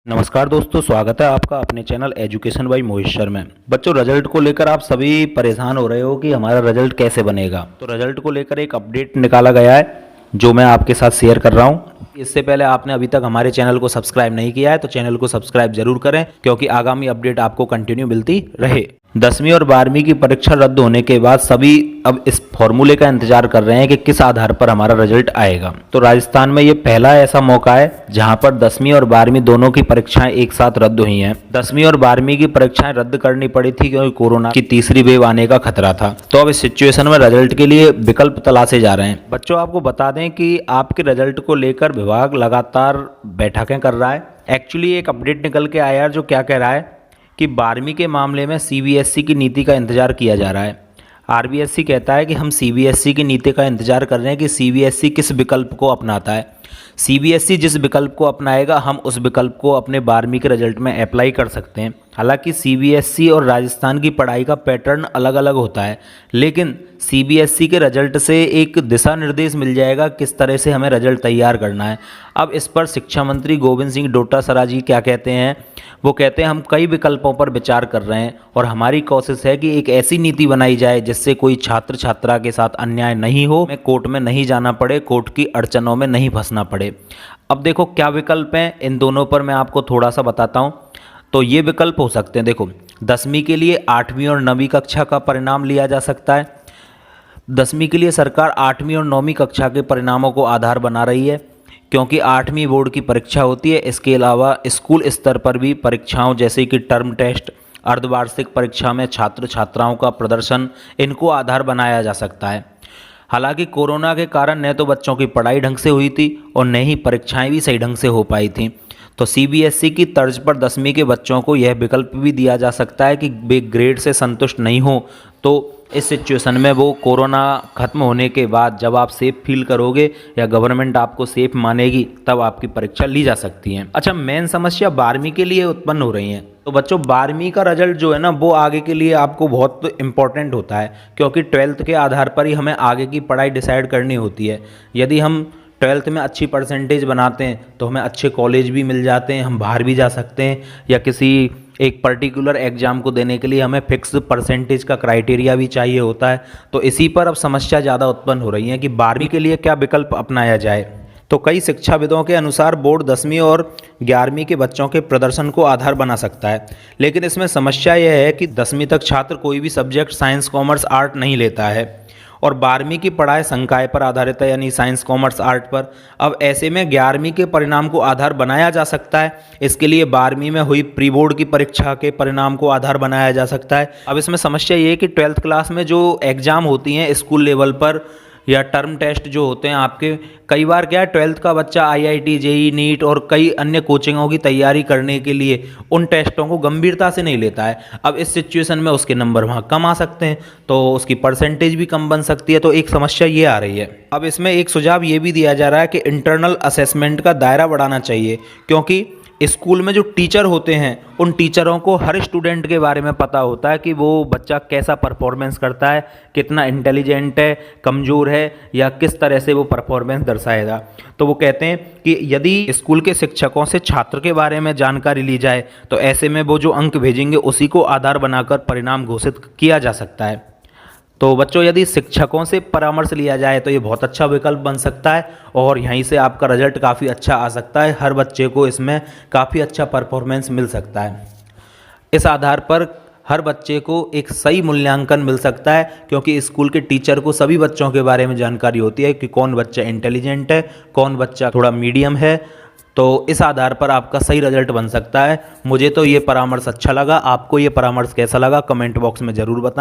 नमस्कार दोस्तों, स्वागत है आपका अपने channel education by Mohit Sharma में। बच्चों, रिजल्ट को लेकर आप सभी परेशान हो रहे हो कि हमारा रिजल्ट कैसे बनेगा। तो रिजल्ट को लेकर एक अपडेट निकाला गया है जो मैं आपके साथ शेयर कर रहा हूँ। इससे पहले आपने अभी तक हमारे चैनल को सब्सक्राइब नहीं किया है तो चैनल को सब्सक्राइब जरूर करें, क्योंकि आगामी अपडेट आपको कंटिन्यू मिलती रहे। 10वीं और 12वीं की परीक्षा रद्द होने के बाद सभी अब इस फॉर्मूले का इंतजार कर रहे हैं कि किस आधार पर हमारा रिजल्ट आएगा। तो राजस्थान में ये पहला ऐसा मौका है जहां पर 10वीं और 12वीं दोनों की परीक्षाएं एक साथ रद्द हुई हैं। 10वीं और 12वीं की परीक्षाएं रद्द करनी पड़ी थी क्योंकि कोरोना की तीसरी वेव आने का खतरा था। तो अब इस सिचुएशन में रिजल्ट के लिए विकल्प तलाशे जा रहे हैं। बच्चों, आपको बता दें कि आपके रिजल्ट को लेकर विभाग लगातार बैठकें कर रहा है। एक्चुअली एक अपडेट निकल के आया है जो क्या कह रहा है कि 12वीं के मामले में सीबीएसई की नीति का इंतजार किया जा रहा है। आरबीएसई कहता है कि हम सीबीएसई की नीति का इंतजार कर रहे हैं कि सीबीएसई किस विकल्प को अपनाता है। सीबीएसई जिस विकल्प को अपनाएगा हम उस विकल्प को अपने 12वीं के रिजल्ट में अप्लाई कर सकते हैं। हालांकि सीबीएसई और राजस्थान की पढ़ाई का पैटर्न अलग अलग होता है, लेकिन सीबीएसई के रिजल्ट से एक दिशा निर्देश मिल जाएगा किस तरह से हमें रिजल्ट तैयार करना है। अब इस पर शिक्षा मंत्री गोविंद सिंह डोटासरा जी क्या कहते हैं? वो कहते हैं हम कई विकल्पों पर विचार कर रहे हैं और हमारी कोशिश है कि एक ऐसी नीति बनाई जाए जिससे कोई छात्र छात्रा के साथ अन्याय नहीं हो, हमें कोर्ट में नहीं जाना पड़े, कोर्ट की अड़चनों में नहीं फंसना पड़े। अब देखो क्या विकल्प हैं, इन दोनों पर मैं आपको थोड़ा सा बताता हूँ। तो ये विकल्प हो सकते हैं। देखो, 10वीं के लिए 8वीं और 9वीं कक्षा का परिणाम लिया जा सकता है। 10वीं के लिए सरकार 8वीं और 9वीं कक्षा के परिणामों को आधार बना रही है, क्योंकि 8वीं बोर्ड की परीक्षा होती है। इसके अलावा स्कूल स्तर पर भी परीक्षाओं जैसे कि टर्म टेस्ट, अर्धवार्षिक परीक्षा में छात्र छात्राओं का प्रदर्शन, इनको आधार बनाया जा सकता है। हालांकि कोरोना के कारण न तो बच्चों की पढ़ाई ढंग से हुई थी और न ही परीक्षाएं भी सही ढंग से हो पाई थी। तो सीबीएसई की तर्ज पर 10वीं के बच्चों को यह विकल्प भी दिया जा सकता है कि वे ग्रेड से संतुष्ट नहीं हो तो इस सिचुएशन में वो कोरोना खत्म होने के बाद जब आप सेफ फील करोगे या गवर्नमेंट आपको सेफ मानेगी तब आपकी परीक्षा ली जा सकती है। अच्छा, मेन समस्या 12वीं के लिए उत्पन्न हो रही है। तो बच्चों, 12वीं का रिजल्ट जो है ना वो आगे के लिए आपको बहुत इंपॉर्टेंट होता है, क्योंकि 12th के आधार पर ही हमें आगे की पढ़ाई डिसाइड करनी होती है। यदि हम 12th में अच्छी परसेंटेज बनाते हैं तो हमें अच्छे कॉलेज भी मिल जाते हैं, हम बाहर भी जा सकते हैं, या किसी एक पर्टिकुलर एग्ज़ाम को देने के लिए हमें फिक्स परसेंटेज का क्राइटेरिया भी चाहिए होता है। तो इसी पर अब समस्या ज़्यादा उत्पन्न हो रही है कि 12वीं के लिए क्या विकल्प अपनाया जाए। तो कई शिक्षाविदों के अनुसार बोर्ड 10वीं और 11वीं के बच्चों के प्रदर्शन को आधार बना सकता है, लेकिन इसमें समस्या यह है कि 10वीं तक छात्र कोई भी सब्जेक्ट साइंस कॉमर्स आर्ट नहीं लेता है और 12वीं की पढ़ाई संकाय पर आधारित है, यानी साइंस कॉमर्स आर्ट पर। अब ऐसे में 11वीं के परिणाम को आधार बनाया जा सकता है। इसके लिए 12वीं में हुई प्री बोर्ड की परीक्षा के परिणाम को आधार बनाया जा सकता है। अब इसमें समस्या ये है कि 12th क्लास में जो एग्ज़ाम होती हैं स्कूल लेवल पर या टर्म टेस्ट जो होते हैं आपके, कई बार क्या है 12th का बच्चा आईआईटी, जेई, नीट और कई अन्य कोचिंगों की तैयारी करने के लिए उन टेस्टों को गंभीरता से नहीं लेता है। अब इस सिचुएशन में उसके नंबर वहाँ कम आ सकते हैं तो उसकी परसेंटेज भी कम बन सकती है। तो एक समस्या ये आ रही है। अब इसमें एक सुझाव ये भी दिया जा रहा है कि इंटरनल असेसमेंट का दायरा बढ़ाना चाहिए, क्योंकि स्कूल में जो टीचर होते हैं उन टीचरों को हर स्टूडेंट के बारे में पता होता है कि वो बच्चा कैसा परफॉर्मेंस करता है, कितना इंटेलिजेंट है, कमज़ोर है, या किस तरह से वो परफॉर्मेंस दर्शाएगा। तो वो कहते हैं कि यदि स्कूल के शिक्षकों से छात्र के बारे में जानकारी ली जाए तो ऐसे में वो जो अंक भेजेंगे उसी को आधार बनाकर परिणाम घोषित किया जा सकता है। तो बच्चों, यदि शिक्षकों से परामर्श लिया जाए तो ये बहुत अच्छा विकल्प बन सकता है और यहीं से आपका रिजल्ट काफ़ी अच्छा आ सकता है। हर बच्चे को इसमें काफ़ी अच्छा परफॉर्मेंस मिल सकता है। इस आधार पर हर बच्चे को एक सही मूल्यांकन मिल सकता है, क्योंकि स्कूल के टीचर को सभी बच्चों के बारे में जानकारी होती है कि कौन बच्चा इंटेलिजेंट है, कौन बच्चा थोड़ा मीडियम है। तो इस आधार पर आपका सही रिजल्ट बन सकता है। मुझे तो ये परामर्श अच्छा लगा। आपको ये परामर्श कैसा लगा कमेंट बॉक्स में ज़रूर बताएं।